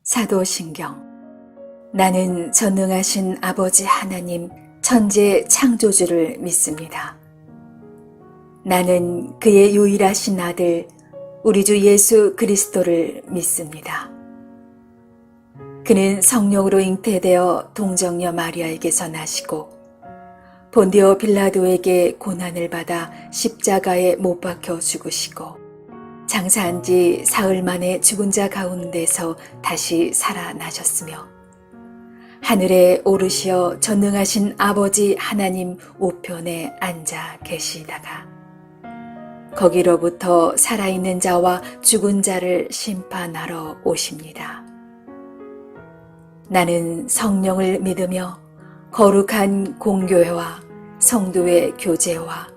사도신경. 나는 전능하신 아버지 하나님 천지 창조주를 믿습니다. 나는 그의 유일하신 아들 우리 주 예수 그리스도를 믿습니다. 그는 성령으로 잉태되어 동정녀 마리아에게서 나시고 본디오 빌라도에게 고난을 받아 십자가에 못 박혀 죽으시고 장사한 지 사흘 만에 죽은 자 가운데서 다시 살아나셨으며 하늘에 오르시어 전능하신 아버지 하나님 우편에 앉아 계시다가 거기로부터 살아있는 자와 죽은 자를 심판하러 오십니다. 나는 성령을 믿으며 거룩한 공교회와 성도의 교제와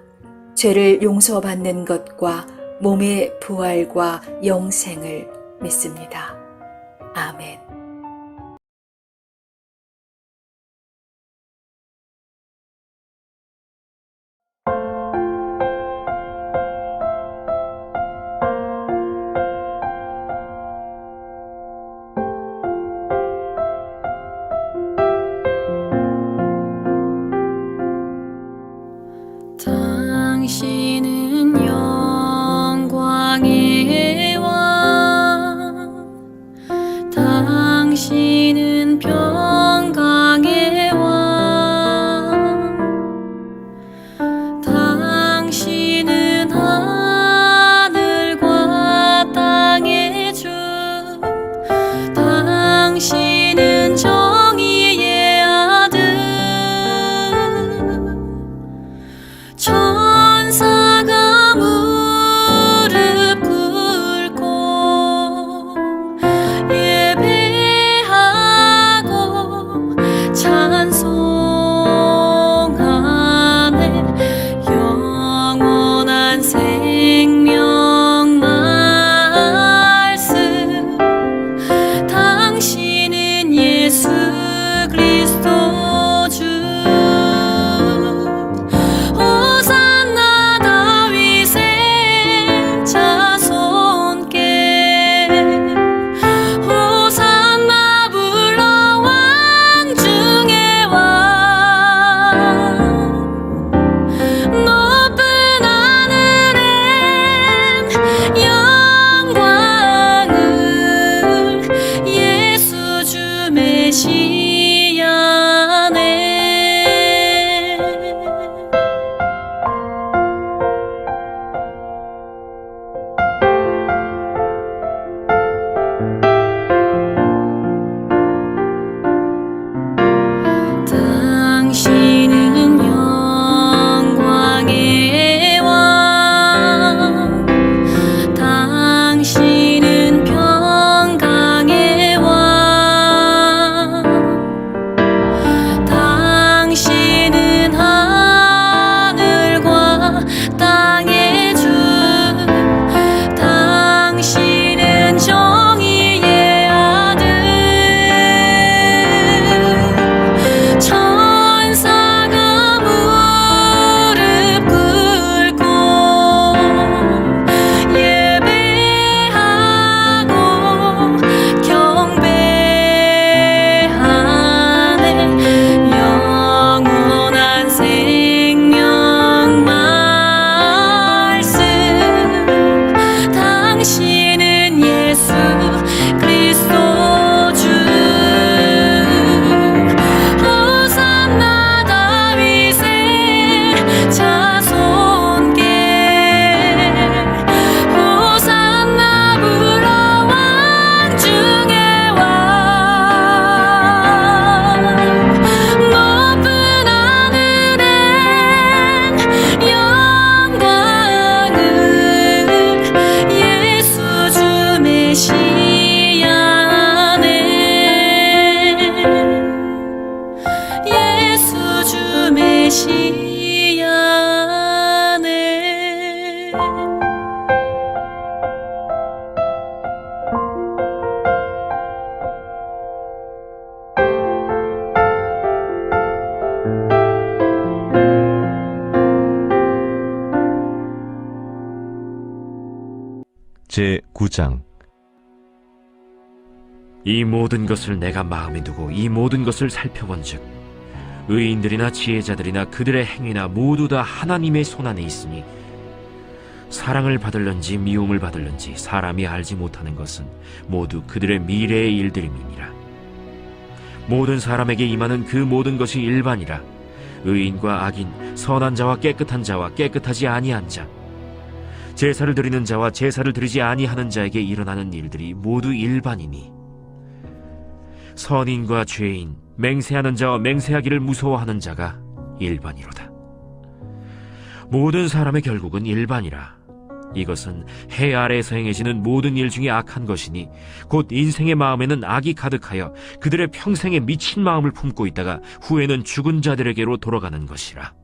죄를 용서받는 것과 몸의 부활과 영생을 믿습니다. 아멘. 당신은 영광의 왕, 당신은 평강의 왕, 당신은 하늘과 땅의 주, 당신은 정의의 아들. 천사가 무릎 꿇고 예배하고 찬송하네. 영원한 생명 말씀, 당신은 예수 그리스도 주. 호산나 불러 왕 중의 왕. 9장. 이 모든 것을 내가 마음에 두고 이 모든 것을 살펴본즉 의인들이나 지혜자들이나 그들의 행위나 모두 다 하나님의 손안에 있으니 사랑을 받을런지 미움을 받을런지 사람이 알지 못하는 것은 모두 그들의 미래의 일들임이니라. 모든 사람에게 임하는 그 모든 것이 일반이라. 의인과 악인, 선한 자와 깨끗한 자와 깨끗하지 아니한 자, 제사를 드리는 자와 제사를 드리지 아니하는 자에게 일어나는 일들이 모두 일반이니 선인과 죄인, 맹세하는 자와 맹세하기를 무서워하는 자가 일반이로다. 모든 사람의 결국은 일반이라. 이것은 해 아래에서 행해지는 모든 일 중에 악한 것이니 곧 인생의 마음에는 악이 가득하여 그들의 평생에 미친 마음을 품고 있다가 후에는 죽은 자들에게로 돌아가는 것이라.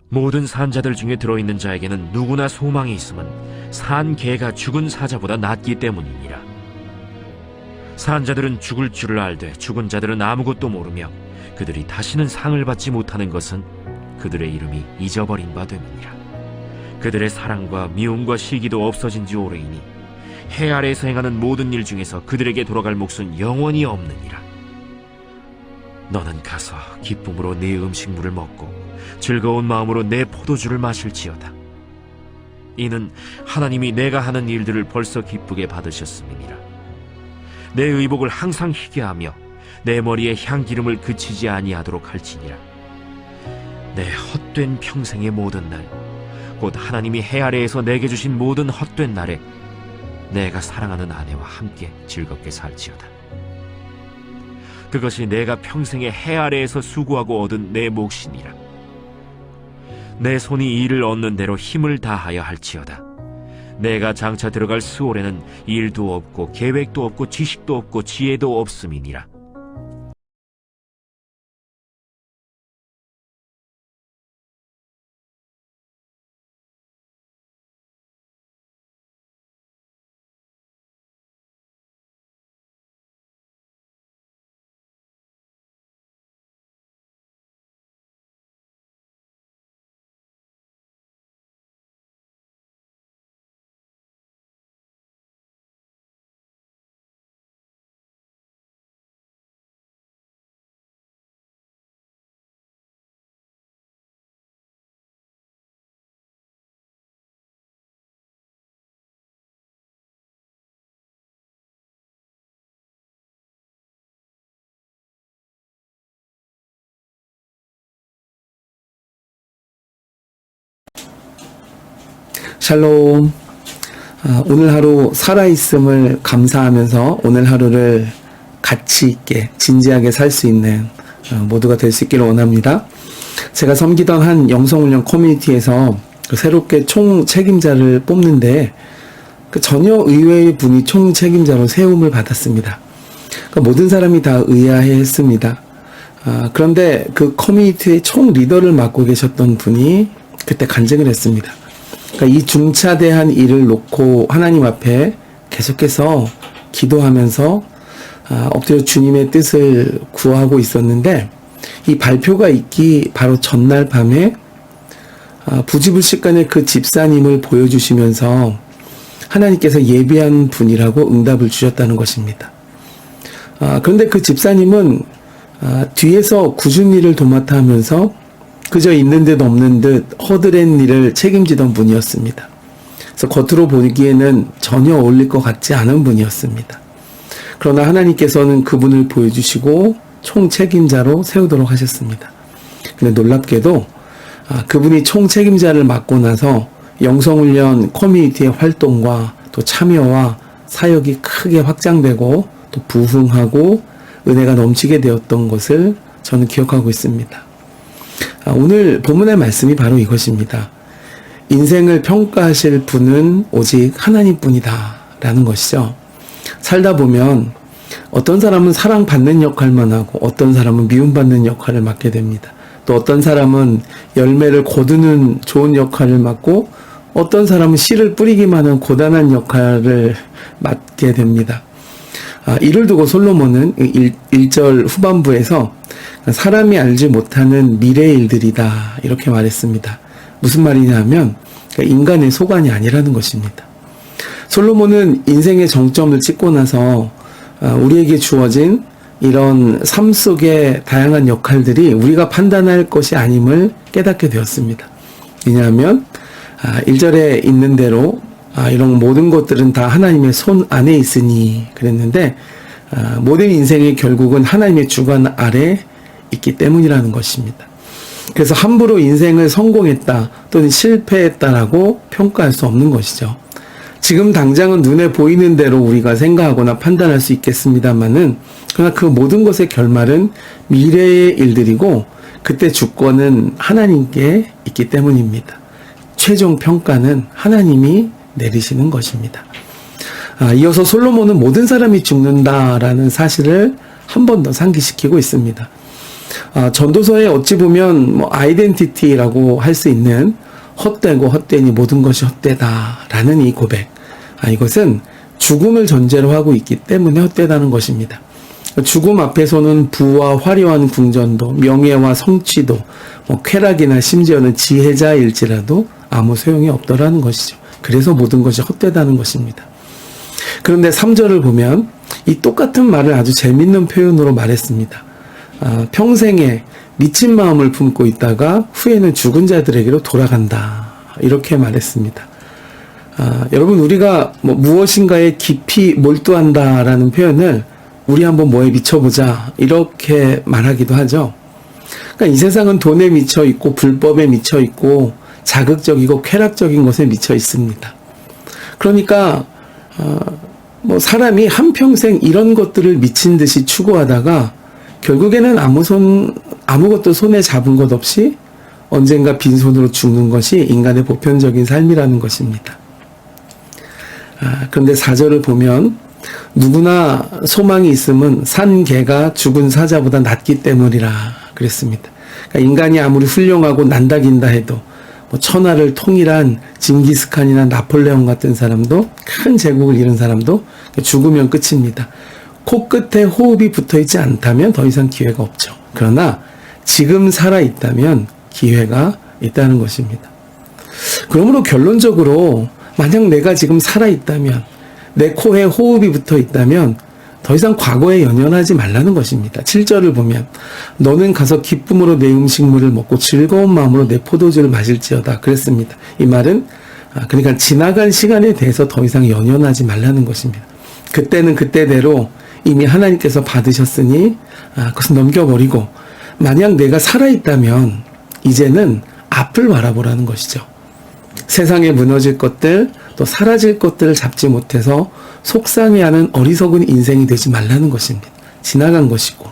모든 산자들 중에 들어있는 자에게는 누구나 소망이 있음은 산 개가 죽은 사자보다 낫기 때문이니라. 산자들은 죽을 줄을 알되 죽은 자들은 아무것도 모르며 그들이 다시는 상을 받지 못하는 것은 그들의 이름이 잊어버린 바 됨이니라. 그들의 사랑과 미움과 시기도 없어진 지 오래이니 해 아래에서 행하는 모든 일 중에서 그들에게 돌아갈 몫은 영원히 없느니라. 너는 가서 기쁨으로 네 음식물을 먹고 즐거운 마음으로 내 포도주를 마실지어다. 이는 하나님이 내가 하는 일들을 벌써 기쁘게 받으셨음이니라. 내 의복을 항상 희게 하며 내 머리에 향기름을 그치지 아니하도록 할지니라. 내 헛된 평생의 모든 날, 곧 하나님이 해 아래에서 내게 주신 모든 헛된 날에 내가 사랑하는 아내와 함께 즐겁게 살지어다. 그것이 내가 평생에 해 아래에서 수고하고 얻은 내 몫이니라. 내 손이 일을 얻는 대로 힘을 다하여 할지어다. 내가 장차 들어갈 스올에는 일도 없고 계획도 없고 지식도 없고 지혜도 없음이니라. 샬롬. 오늘 하루 살아있음을 감사하면서 오늘 하루를 가치 있게 진지하게 살 수 있는 모두가 될 수 있기를 원합니다. 제가 섬기던 한 영성훈련 커뮤니티에서 새롭게 총 책임자를 뽑는데 전혀 의외의 분이 총 책임자로 세움을 받았습니다. 모든 사람이 다 의아해했습니다. 그런데 그 커뮤니티의 총 리더를 맡고 계셨던 분이 그때 간증을 했습니다. 이 중차대한 일을 놓고 하나님 앞에 계속해서 기도하면서 엎드려 주님의 뜻을 구하고 있었는데 이 발표가 있기 바로 전날 밤에 부지불식간에 그 집사님을 보여주시면서 하나님께서 예비한 분이라고 응답을 주셨다는 것입니다. 그런데 그 집사님은 뒤에서 굳은 일을 도맡아 하면서 그저 있는 듯 없는 듯 허드렛 일을 책임지던 분이었습니다. 그래서 겉으로 보기에는 전혀 어울릴 것 같지 않은 분이었습니다. 그러나 하나님께서는 그분을 보여주시고 총 책임자로 세우도록 하셨습니다. 근데 놀랍게도 그분이 총 책임자를 맡고 나서 영성훈련 커뮤니티의 활동과 또 참여와 사역이 크게 확장되고 또 부흥하고 은혜가 넘치게 되었던 것을 저는 기억하고 있습니다. 오늘 본문의 말씀이 바로 이것입니다. 인생을 평가하실 분은 오직 하나님뿐이다 라는 것이죠. 살다 보면 어떤 사람은 사랑받는 역할만 하고 어떤 사람은 미움받는 역할을 맡게 됩니다. 또 어떤 사람은 열매를 거두는 좋은 역할을 맡고 어떤 사람은 씨를 뿌리기만 하는 고단한 역할을 맡게 됩니다. 이를 두고 솔로몬은 1절 후반부에서 사람이 알지 못하는 미래의 일들이다 이렇게 말했습니다. 무슨 말이냐 하면 인간의 소관이 아니라는 것입니다. 솔로몬은 인생의 정점을 찍고 나서 우리에게 주어진 이런 삶 속의 다양한 역할들이 우리가 판단할 것이 아님을 깨닫게 되었습니다. 왜냐하면 1절에 있는 대로 이런 모든 것들은 다 하나님의 손 안에 있으니 그랬는데 모든 인생의 결국은 하나님의 주관 아래 있기 때문이라는 것입니다. 그래서 함부로 인생을 성공했다 또는 실패했다라고 평가할 수 없는 것이죠. 지금 당장은 눈에 보이는 대로 우리가 생각하거나 판단할 수 있겠습니다만은 그러나 그 모든 것의 결말은 미래의 일들이고 그때 주권은 하나님께 있기 때문입니다. 최종 평가는 하나님이 내리시는 것입니다. 이어서 솔로몬은 모든 사람이 죽는다라는 사실을 한 번 더 상기시키고 있습니다. 전도서에 어찌 보면 아이덴티티라고 할 수 있는 헛되고 헛되니 모든 것이 헛되다라는 이 고백. 이것은 죽음을 전제로 하고 있기 때문에 헛되다는 것입니다. 죽음 앞에서는 부와 화려한 궁전도, 명예와 성취도, 쾌락이나 심지어는 지혜자일지라도 아무 소용이 없더라는 것이죠. 그래서 모든 것이 헛되다는 것입니다. 그런데 3절을 보면 이 똑같은 말을 아주 재밌는 표현으로 말했습니다. 평생에 미친 마음을 품고 있다가 후에는 죽은 자들에게로 돌아간다. 이렇게 말했습니다. 여러분, 우리가 무엇인가에 깊이 몰두한다라는 표현을 우리 한번 뭐에 미쳐보자 이렇게 말하기도 하죠. 그러니까 이 세상은 돈에 미쳐 있고 불법에 미쳐 있고 자극적이고 쾌락적인 것에 미쳐 있습니다. 그러니까 사람이 한평생 이런 것들을 미친 듯이 추구하다가 결국에는 아무것도 손에 잡은 것 없이 언젠가 빈손으로 죽는 것이 인간의 보편적인 삶이라는 것입니다. 그런데 4절을 보면 누구나 소망이 있음은 산 개가 죽은 사자보다 낫기 때문이라 그랬습니다. 그러니까 인간이 아무리 훌륭하고 난다긴다 해도 천하를 통일한 징기스칸이나 나폴레옹 같은 사람도, 큰 제국을 이룬 사람도 죽으면 끝입니다. 코끝에 호흡이 붙어있지 않다면 더 이상 기회가 없죠. 그러나 지금 살아있다면 기회가 있다는 것입니다. 그러므로 결론적으로 만약 내가 지금 살아있다면, 내 코에 호흡이 붙어있다면 더 이상 과거에 연연하지 말라는 것입니다. 7절을 보면 너는 가서 기쁨으로 내 음식물을 먹고 즐거운 마음으로 내 포도주를 마실지어다 그랬습니다. 이 말은 그러니까 지나간 시간에 대해서 더 이상 연연하지 말라는 것입니다. 그때는 그때대로 이미 하나님께서 받으셨으니 그것을 넘겨버리고 만약 내가 살아있다면 이제는 앞을 바라보라는 것이죠. 세상에 무너질 것들 또 사라질 것들을 잡지 못해서 속상해하는 어리석은 인생이 되지 말라는 것입니다. 지나간 것이고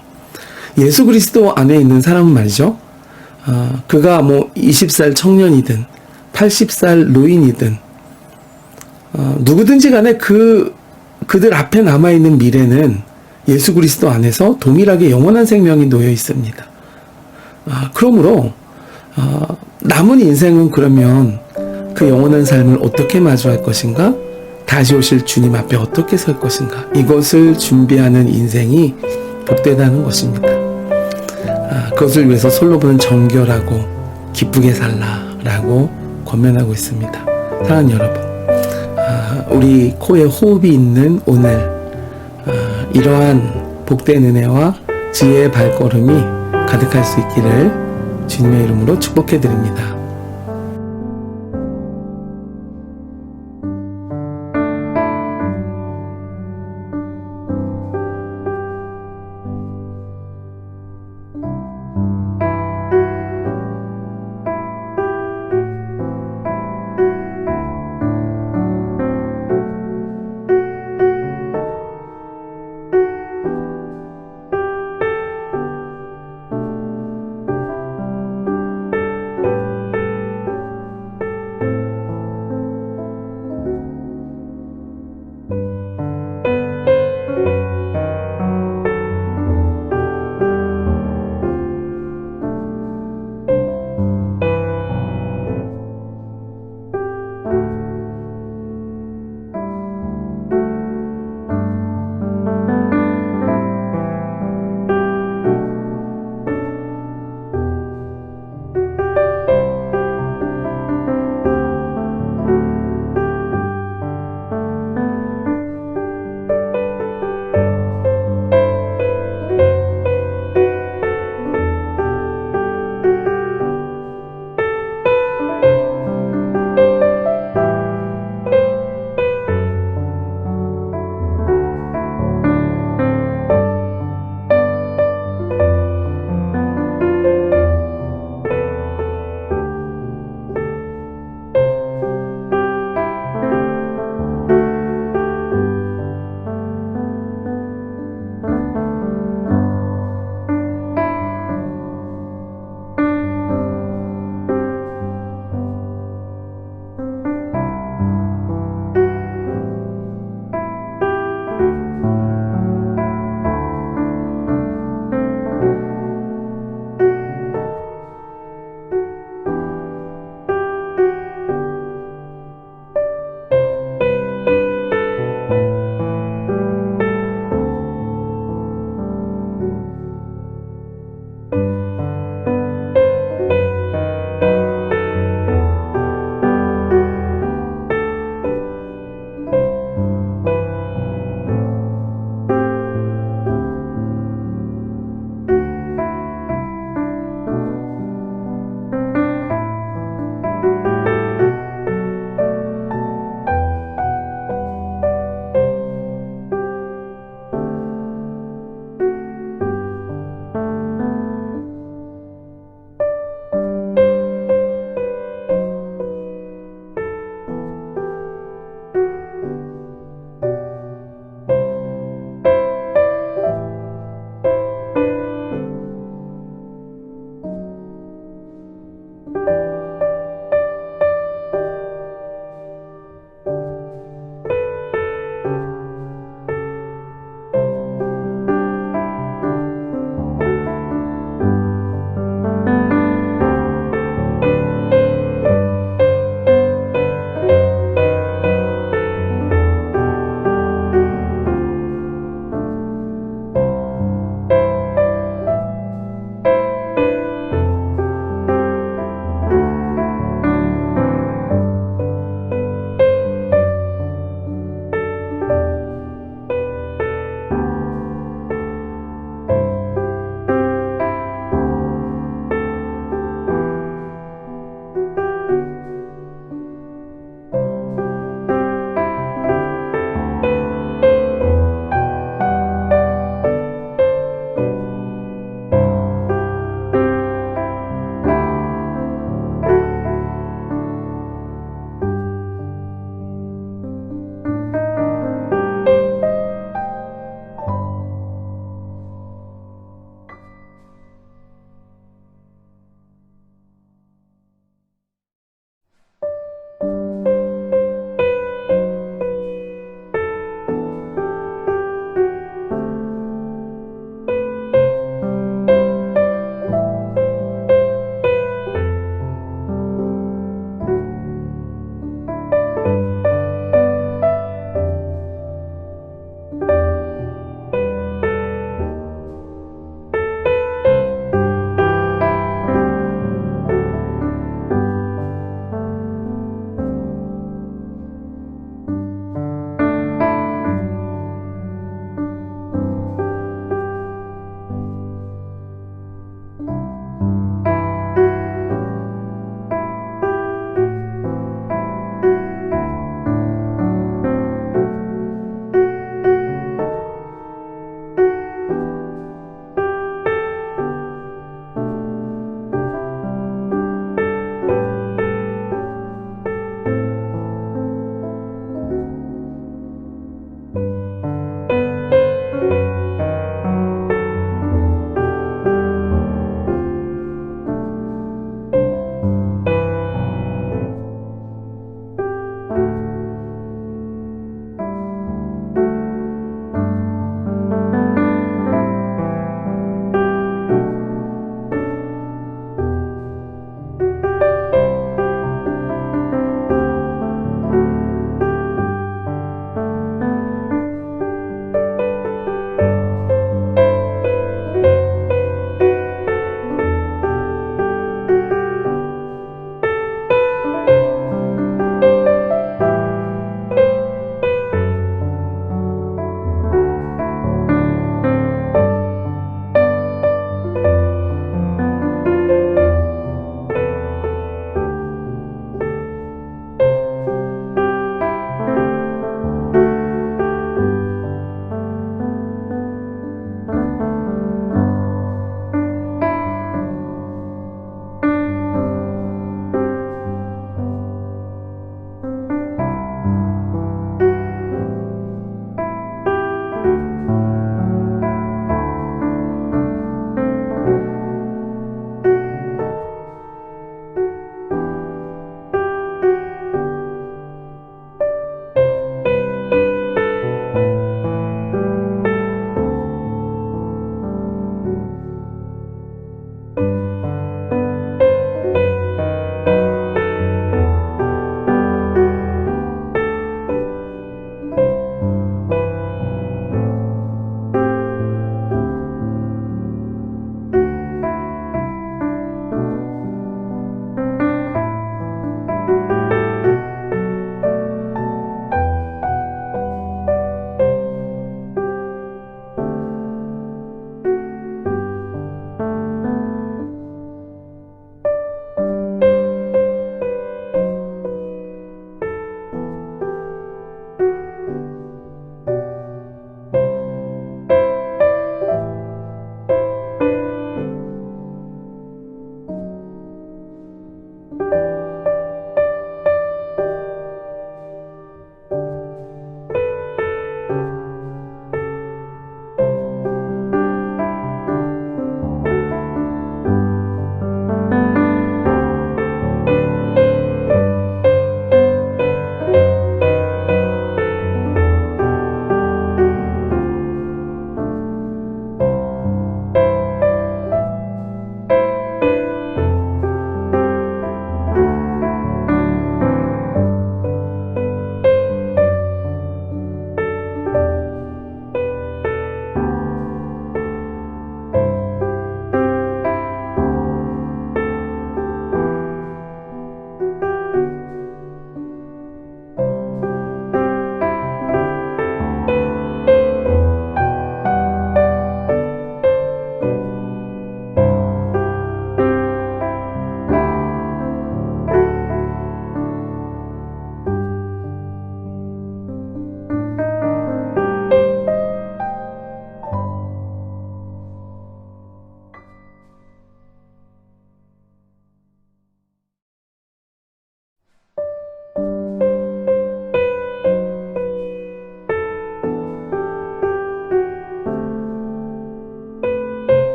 예수 그리스도 안에 있는 사람은 말이죠. 그가 20살 청년이든 80살 노인이든 누구든지 간에 그들 앞에 남아있는 미래는 예수 그리스도 안에서 동일하게 영원한 생명이 놓여 있습니다. 그러므로 남은 인생은 그러면 그 영원한 삶을 어떻게 마주할 것인가? 다시 오실 주님 앞에 어떻게 설 것인가? 이것을 준비하는 인생이 복되다는 것입니다. 그것을 위해서 솔로몬은 정결하고 기쁘게 살라라고 권면하고 있습니다. 사랑하는 여러분, 우리 코에 호흡이 있는 오늘 이러한 복된 은혜와 지혜의 발걸음이 가득할 수 있기를 주님의 이름으로 축복해 드립니다.